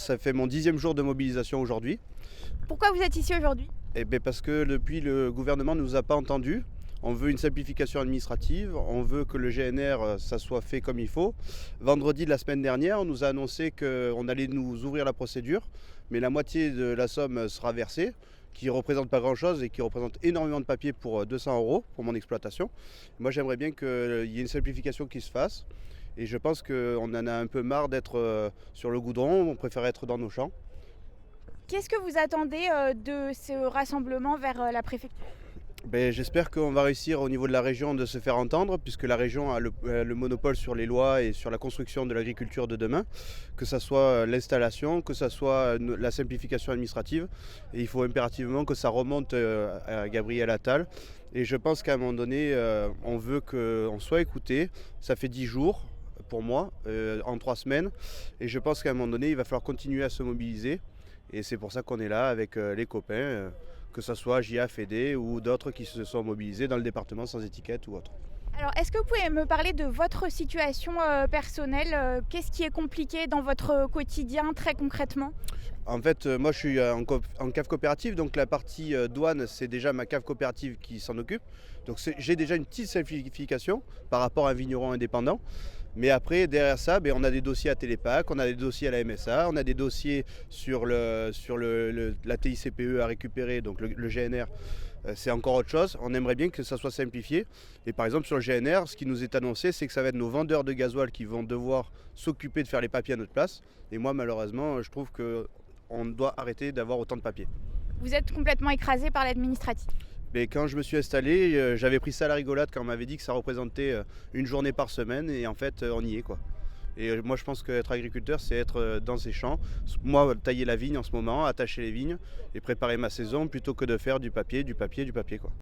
ça fait mon 10e jour de mobilisation aujourd'hui. Pourquoi vous êtes ici aujourd'hui? Et bien parce que depuis le gouvernement ne nous a pas entendus. On veut une simplification administrative, on veut que le GNR ça soit fait comme il faut. Vendredi de la semaine dernière, on nous a annoncé qu'on allait nous ouvrir la procédure, mais la moitié de la somme sera versée, qui ne représente pas grand-chose et qui représente énormément de papier pour 200 € pour mon exploitation. Moi j'aimerais bien qu'il y ait une simplification qui se fasse et je pense qu'on en a un peu marre d'être sur le goudron, on préfère être dans nos champs. Qu'est-ce que vous attendez de ce rassemblement vers la préfecture? J'espère qu'on va réussir au niveau de la région de se faire entendre, puisque la région a le monopole sur les lois et sur la construction de l'agriculture de demain, que ce soit l'installation, que ce soit la simplification administrative. Et il faut impérativement que ça remonte à Gabriel Attal. Et je pense qu'à un moment donné, on veut qu'on soit écouté. Ça fait 10 jours pour moi, en 3 semaines. Et je pense qu'à un moment donné, il va falloir continuer à se mobiliser. Et c'est pour ça qu'on est là avec les copains, que ce soit JA, FEDE ou d'autres qui se sont mobilisés dans le département sans étiquette ou autre. Alors, est-ce que vous pouvez me parler de votre situation personnelle? Qu'est-ce qui est compliqué dans votre quotidien très concrètement? En fait, moi je suis en cave coopérative, donc la partie douane, c'est déjà ma cave coopérative qui s'en occupe. Donc j'ai déjà une petite simplification par rapport à un vigneron indépendant. Mais après, derrière ça, on a des dossiers à Télépac, on a des dossiers à la MSA, on a des dossiers sur la TICPE à récupérer, donc le GNR. C'est encore autre chose. On aimerait bien que ça soit simplifié. Et par exemple, sur le GNR, ce qui nous est annoncé, c'est que ça va être nos vendeurs de gasoil qui vont devoir s'occuper de faire les papiers à notre place. Et moi, malheureusement, je trouve qu'on doit arrêter d'avoir autant de papiers. Vous êtes complètement écrasé par l'administratif. Mais quand je me suis installé, j'avais pris ça à la rigolade quand on m'avait dit que ça représentait une journée par semaine. Et en fait, on y est quoi. Et moi, je pense qu'être agriculteur, c'est être dans ses champs. Moi, tailler la vigne en ce moment, attacher les vignes et préparer ma saison plutôt que de faire du papier quoi.